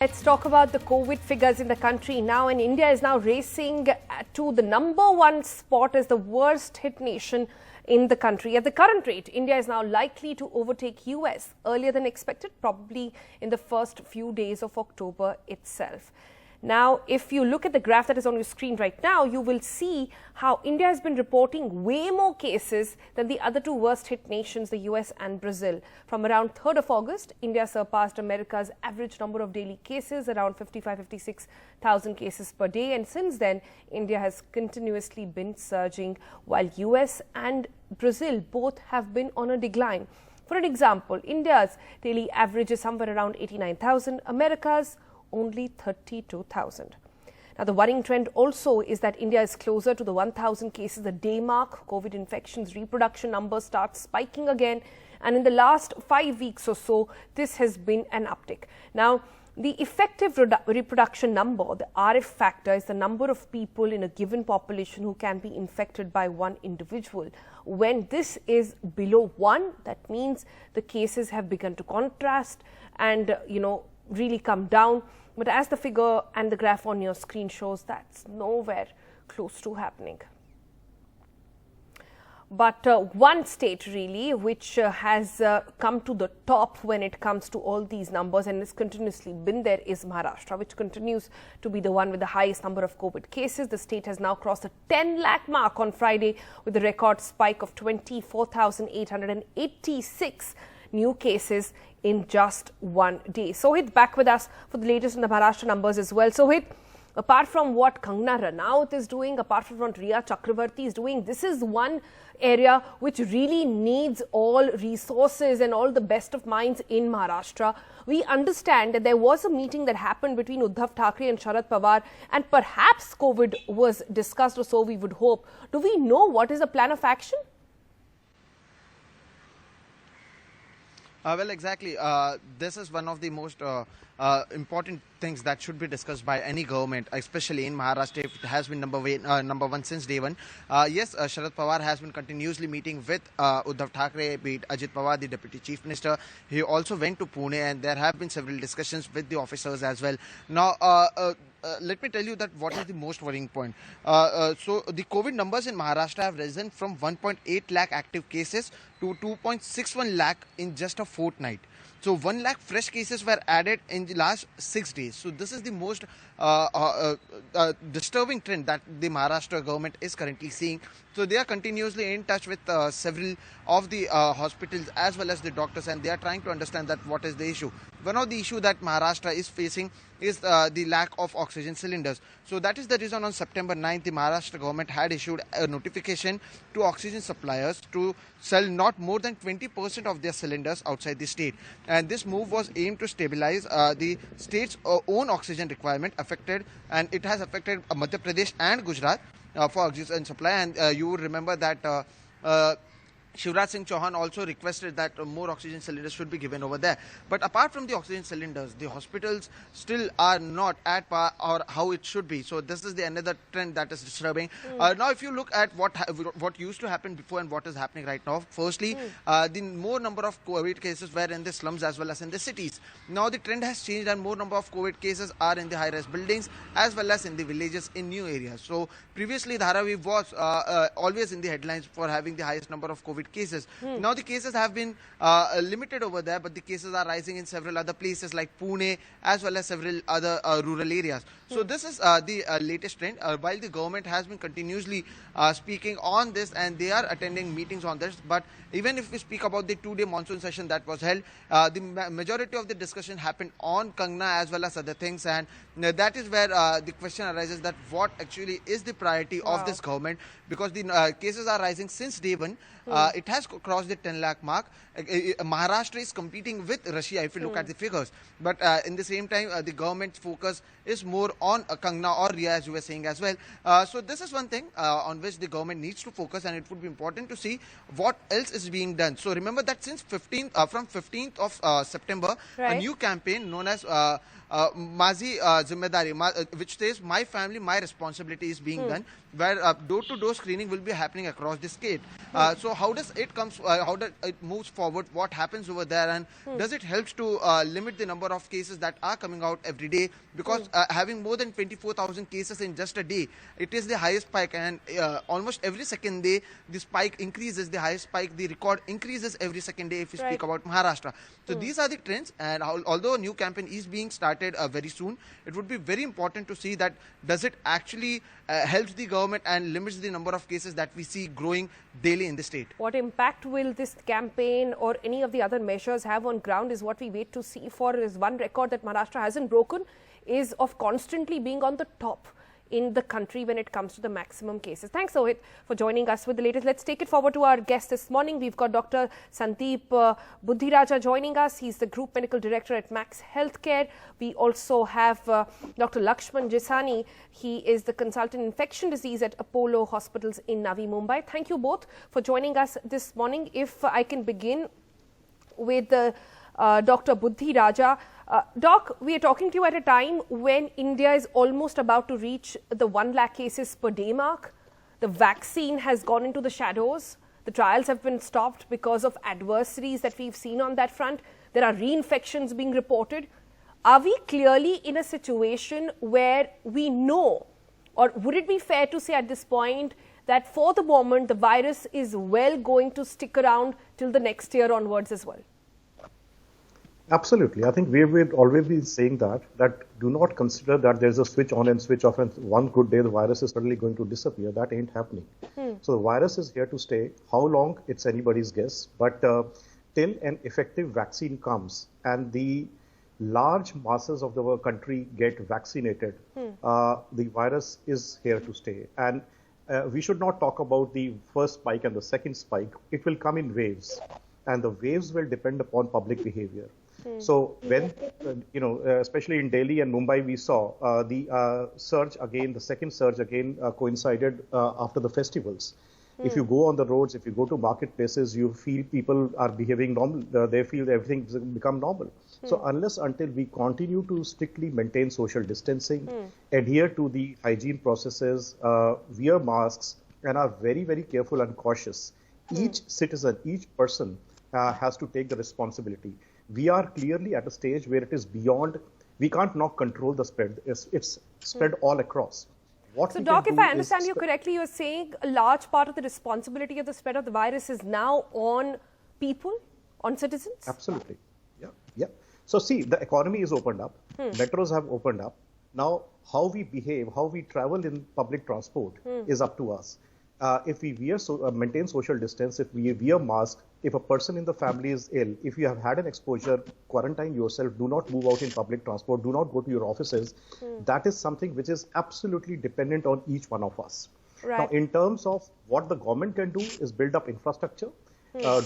Let's talk about the COVID figures in the country now. And India is now racing to the #1 spot as the worst hit nation in the country. At the current rate, India is now likely to overtake US earlier than expected, probably in the first few days of October itself. Now, if you look at the graph that is on your screen right now, you will see how India has been reporting way more cases than the other two worst hit nations, the US and Brazil. From around 3rd of August, India surpassed America's average number of daily cases, around 56,000 cases per day. And since then, India has continuously been surging, while US and Brazil both have been on a decline. For an example, India's daily average is somewhere around 89,000, America's only 32,000. Now, the worrying trend also is that India is closer to the 1,000 cases a day mark. COVID infections, reproduction numbers start spiking again. And in the last 5 weeks or so, this has been an uptick. Now, the effective reproduction number, the RF factor, is the number of people in a given population who can be infected by one individual. When this is below 1, that means the cases have begun to contrast and, really come down. But as the figure and the graph on your screen shows, that's nowhere close to happening. But one state really which has come to the top when it comes to all these numbers and has continuously been there is Maharashtra, which continues to be the one with the highest number of COVID cases. The state has now crossed the 10 lakh mark on Friday with a record spike of 24,886 new cases in just one day. Sohit back with us for the latest in the Maharashtra numbers as well. Sohit, apart from what Kangana Ranaut is doing, apart from what Riya Chakravarti is doing, this is one area which really needs all resources and all the best of minds in Maharashtra. We understand that there was a meeting that happened between Uddhav Thackeray and Sharad Pawar, and perhaps COVID was discussed, or so we would hope. Do we know what is the plan of action? Well, exactly. This is one of the most important things that should be discussed by any government, especially in Maharashtra. It has been number one since day one. Yes, Sharad Pawar has been continuously meeting with Uddhav Thackeray, be it Ajit Pawar, the Deputy Chief Minister. He also went to Pune, and there have been several discussions with the officers as well. Now, let me tell you that what is the most worrying point. So the COVID numbers in Maharashtra have risen from 1.8 lakh active cases to 2.61 lakh in just a fortnight. So 1 lakh fresh cases were added in the last 6 days. So this is the most disturbing trend that the Maharashtra government is currently seeing. So they are continuously in touch with several of the hospitals as well as the doctors, and they are trying to understand that what is the issue. One of the issue that Maharashtra is facing is the lack of oxygen cylinders. So that is the reason on September 9th, the Maharashtra government had issued a notification to oxygen suppliers to sell not more than 20% of their cylinders outside the state. And this move was aimed to stabilize the state's own oxygen requirement affected, and it has affected Madhya Pradesh and Gujarat for oxygen supply. And you would remember that Shivraj Singh Chauhan also requested that more oxygen cylinders should be given over there. But apart from the oxygen cylinders, the hospitals still are not at par or how it should be. So this is the another trend that is disturbing. Now, if you look at what used to happen before and what is happening right now, firstly, the more number of COVID cases were in the slums as well as in the cities. Now the trend has changed, and more number of COVID cases are in the high-rise buildings as well as in the villages in new areas. So previously, Dharavi was always in the headlines for having the highest number of COVID cases. Now the cases have been limited over there, but the cases are rising in several other places like Pune as well as several other rural areas. So this is the latest trend. While the government has been continuously speaking on this, and they are attending meetings on this, but even if we speak about the 2-day monsoon session that was held, the majority of the discussion happened on Kangana as well as other things, and that is where the question arises that what actually is the priority of this government, because the cases are rising since day one. It has crossed the 10 lakh mark. Maharashtra is competing with Russia if you look at the figures. But in the same time, the government's focus is more on Kangana or Riya, as you were saying as well. So this is one thing on which the government needs to focus, and it would be important to see what else is being done. So remember that since from 15th of September, a new campaign known as Mazi Zimmedari, which says my family, my responsibility is being done, where door-to-door screening will be happening across the state. So how does it comes? How does it moves forward? What happens over there, and does it helps to limit the number of cases that are coming out every day? Because having more than 24,000 cases in just a day, it is the highest spike, and almost every second day the spike increases. The highest spike, the record increases every second day if we speak about Maharashtra. So these are the trends, and although a new campaign is being started very soon, it would be very important to see that does it actually helps the government and limits the number of cases that we see growing daily in the state. What impact will this campaign or any of the other measures have on ground is what we wait to see for. Is one record that Maharashtra hasn't broken is of constantly being on the top in the country when it comes to the maximum cases. Thanks, Sohit, for joining us with the latest. Let's take it forward to our guest this morning. We've got Dr. Sandeep Buddhiraja joining us. He's the Group Medical Director at Max Healthcare. We also have Dr. Lakshman Jisani. He is the Consultant Infection Disease at Apollo Hospitals in Navi Mumbai. Thank you both for joining us this morning. If I can begin with Dr. Buddhiraja. Doc, we are talking to you at a time when India is almost about to reach the 1 lakh cases per day mark. The vaccine has gone into the shadows. The trials have been stopped because of adversaries that we've seen on that front. There are reinfections being reported. Are we clearly in a situation where we know, or would it be fair to say at this point that for the moment the virus is well going to stick around till the next year onwards as well? Absolutely. I think we've always been saying that do not consider that there's a switch on and switch off and one good day the virus is suddenly going to disappear. That ain't happening. So the virus is here to stay. How long, it's anybody's guess. But till an effective vaccine comes and the large masses of the country get vaccinated, the virus is here to stay. And we should not talk about the first spike and the second spike. It will come in waves. And the waves will depend upon public behavior. So when, especially in Delhi and Mumbai, we saw the surge again, the second surge again coincided after the festivals. If you go on the roads, if you go to marketplaces, you feel people are behaving normal. They feel everything has become normal. So unless until we continue to strictly maintain social distancing, adhere to the hygiene processes, wear masks, and are very, very careful and cautious, each citizen, each person has to take the responsibility. We are clearly at a stage where it is beyond, we can't now control the spread. It's spread all across. So, Doc, if I understand you correctly, you're saying a large part of the responsibility of the spread of the virus is now on people, on citizens? Absolutely. Yeah. So, see, the economy is opened up. Metros have opened up. Now, how we behave, how we travel in public transport is up to us. If we maintain social distance, if we wear masks, if a person in the family is ill, if you have had an exposure, quarantine yourself, do not move out in public transport, do not go to your offices. That is something which is absolutely dependent on each one of us. Right. Now, in terms of what the government can do is build up infrastructure,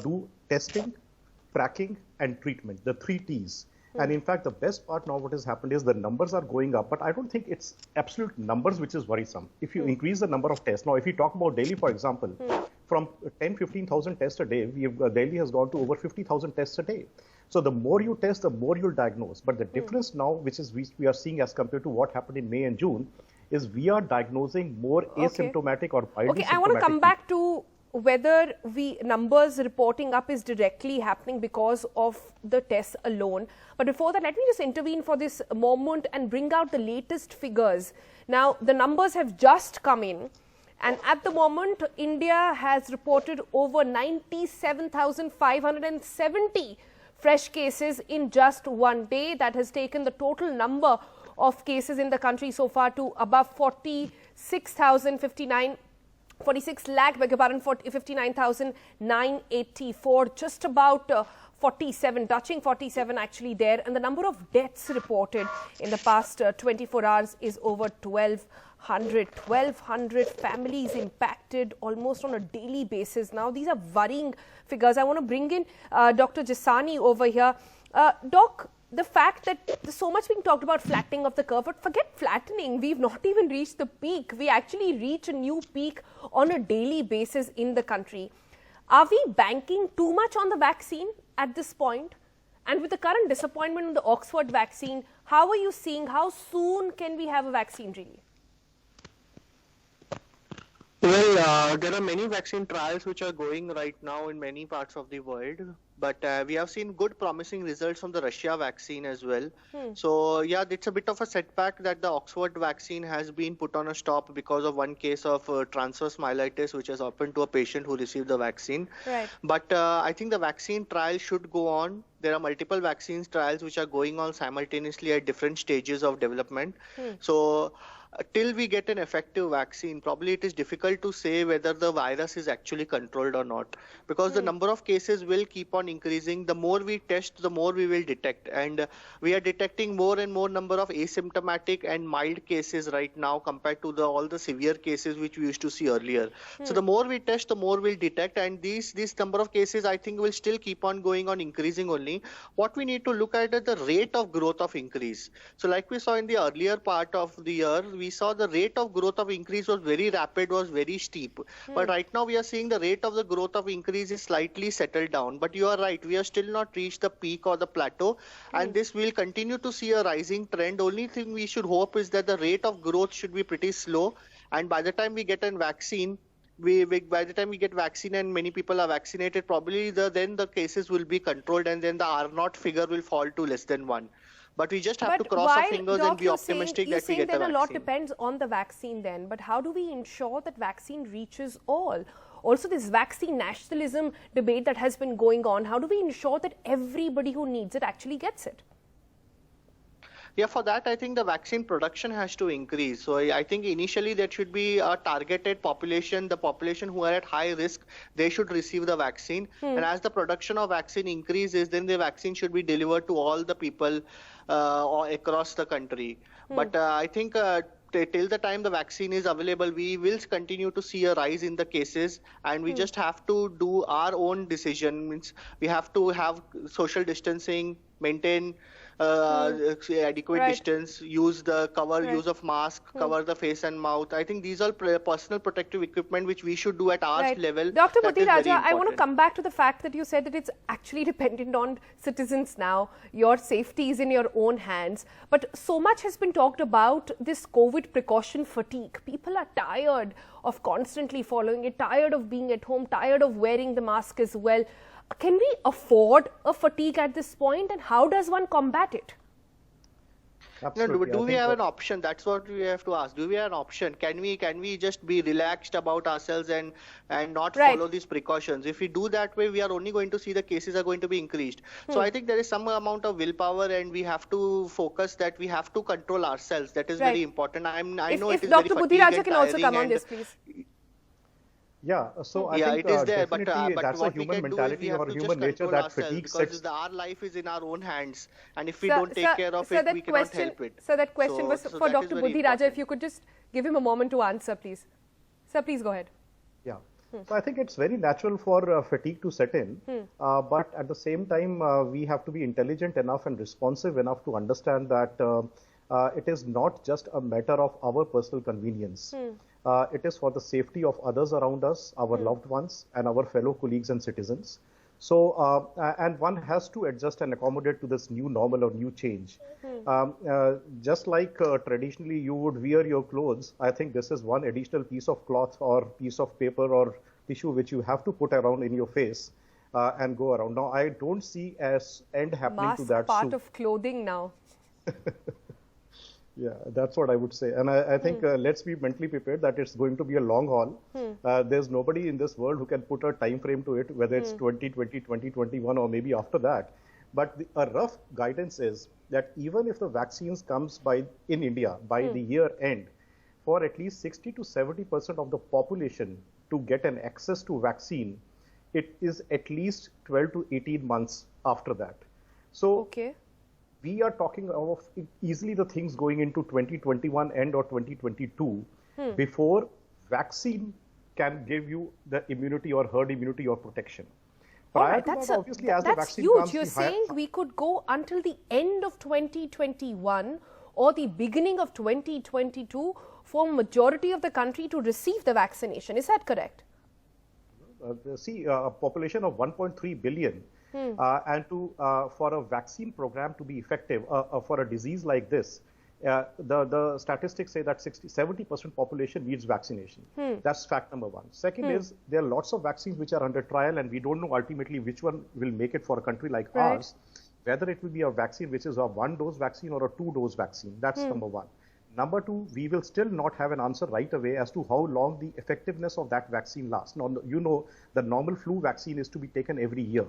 do testing, tracking, and treatment, the 3 T's. And in fact, the best part now what has happened is the numbers are going up, but I don't think it's absolute numbers which is worrisome. If you increase the number of tests, now if you talk about Delhi, for example, from 10-15,000 tests a day, Delhi has gone to over 50,000 tests a day. So the more you test, the more you'll diagnose. But the difference now, which is we are seeing as compared to what happened in May and June, is we are diagnosing more asymptomatic or mildly symptomatic. I want to come back to whether numbers reporting up is directly happening because of the tests alone. But before that, let me just intervene for this moment and bring out the latest figures. Now, the numbers have just come in. And at the moment, India has reported over 97,570 fresh cases in just one day. That has taken the total number of cases in the country so far to above 46 lakh, 59,984, just about 47, touching 47 actually there. And the number of deaths reported in the past 24 hours is over 1,200 families impacted almost on a daily basis. Now, these are worrying figures. I want to bring in Dr. Jisani over here. Doc, the fact that there's so much being talked about flattening of the curve, but forget flattening. We've not even reached the peak. We actually reach a new peak on a daily basis in the country. Are we banking too much on the vaccine at this point? And with the current disappointment in the Oxford vaccine, How are you seeing, how soon can we have a vaccine really? Well, there are many vaccine trials which are going right now in many parts of the world, but we have seen good promising results from the Russia vaccine as well. So yeah, it's a bit of a setback that the Oxford vaccine has been put on a stop because of one case of transverse myelitis which has happened to a patient who received the vaccine. Right. But I think the vaccine trial should go on. There are multiple vaccines trials which are going on simultaneously at different stages of development. So till we get an effective vaccine, probably it is difficult to say whether the virus is actually controlled or not, because the number of cases will keep on increasing. The more we test, the more we will detect, and we are detecting more and more number of asymptomatic and mild cases right now compared to all the severe cases which we used to see earlier. So the more we test, the more we'll detect, and these number of cases I think will still keep on going on increasing only. What we need to look at is the rate of growth of increase. So like we saw in the earlier part of the year, we saw the rate of growth of increase was very rapid, was very steep. But right now we are seeing the rate of the growth of increase is slightly settled down. But you are right, we have still not reached the peak or the plateau, and this will continue to see a rising trend. Only thing we should hope is that the rate of growth should be pretty slow, and by the time we get a vaccine, by the time we get vaccine and many people are vaccinated, probably then the cases will be controlled, and then the R0 figure will fall to less than 1. But we just have to cross our fingers and be optimistic that we get a vaccine. You're saying then a lot depends on the vaccine then, but how do we ensure that vaccine reaches all? Also, this vaccine nationalism debate that has been going on, how do we ensure that everybody who needs it actually gets it? Yeah, for that, I think the vaccine production has to increase. So I think initially there should be a targeted population, the population who are at high risk, they should receive the vaccine. And as the production of vaccine increases, then the vaccine should be delivered to all the people across the country. But I think till the time the vaccine is available, we will continue to see a rise in the cases, and we just have to do our own decision. Means we have to have social distancing, maintain adequate distance, use the use of mask, cover the face and mouth. I think these are personal protective equipment which we should do at our level. Dr. Buddhiraja, I want to come back to the fact that you said that it's actually dependent on citizens now. Your safety is in your own hands. But so much has been talked about this COVID precaution fatigue. People are tired of constantly following it, tired of being at home, tired of wearing the mask as well. Can we afford a fatigue at this point, and how does one combat it? Absolutely. No, do we have an option? That's what we have to ask. Do we have an option? Can we just be relaxed about ourselves and not follow these precautions? If we do that way, we are only going to see the cases are going to be increased. So I think there is some amount of willpower, and we have to focus that we have to control ourselves. That is very important. I know it is very Dr. Buddhiraja can also come on this, please. Yeah, so I think it is there, but that's a human mentality or human nature that fatigue sets. Because our life is in our own hands, and if we don't take care of it, we cannot help it. So that question was for Dr. Buddhiraja. If you could just give him a moment to answer, please. Sir, please go ahead. Yeah. So I think it's very natural for fatigue to set in, but at the same time, we have to be intelligent enough and responsive enough to understand that it is not just a matter of our personal convenience. It is for the safety of others around us, our loved ones, and our fellow colleagues and citizens. So, and one has to adjust and accommodate to this new normal or new change. Just like traditionally you would wear your clothes, I think this is one additional piece of cloth or piece of paper or tissue which you have to put around in your face and go around. Now, I don't see as end happening to that. Part of clothing now. Yeah, that's what I would say. And I think let's be mentally prepared that it's going to be a long haul. There's nobody in this world who can put a time frame to it, whether it's 2020, 2021, or maybe after that. But a rough guidance is that even if the vaccines comes in India by the year end, for at least 60 to 70% of the population to get an access to vaccine, it is at least 12 to 18 months after that. So we are talking of easily the things going into 2021 end or 2022 before vaccine can give you the immunity or herd immunity or protection. That's huge. You're saying we could go until the end of 2021 or the beginning of 2022 for majority of the country to receive the vaccination. Is that correct? See, a population of 1.3 billion. And for a vaccine program to be effective for a disease like this, the statistics say that 70% population needs vaccination. That's fact number one. Second is there are lots of vaccines which are under trial, and we don't know ultimately which one will make it for a country like ours, whether it will be a vaccine which is a 1-dose vaccine or a 2-dose vaccine. That's number one. Number two, we will still not have an answer right away as to how long the effectiveness of that vaccine lasts. Now, you know, the normal flu vaccine is to be taken every year.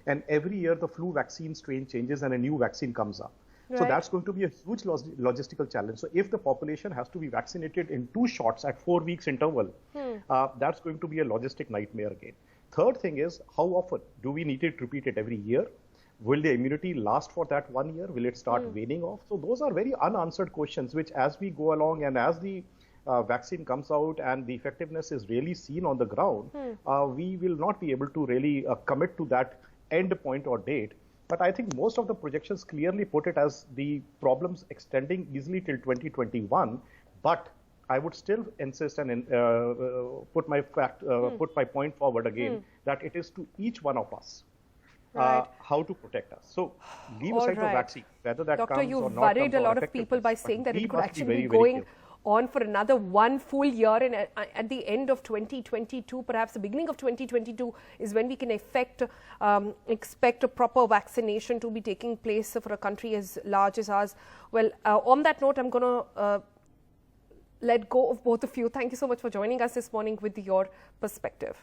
And every year the flu vaccine strain changes and a new vaccine comes up. So that's going to be a huge logistical challenge. So if the population has to be vaccinated in 2 shots at 4 weeks interval, that's going to be a logistic nightmare again. Third thing is, how often? Do we need to repeat it every year? Will the immunity last for that 1 year? Will it start waning off? So those are very unanswered questions, which as we go along and as the vaccine comes out and the effectiveness is really seen on the ground, we will not be able to really commit to that end point or date. But I think most of the projections clearly put it as the problems extending easily till 2021. But I would still insist and put my point forward again that it is to each one of us how to protect us. So leave aside the vaccine, whether that Doctor, comes you've or not. worried a lot of people by saying that it could actually be going on for another 1 full year, and at the end of 2022, perhaps the beginning of 2022 is when we can expect a proper vaccination to be taking place for a country as large as ours. Well, on that note, I'm going to let go of both of you. Thank you so much for joining us this morning with your perspective.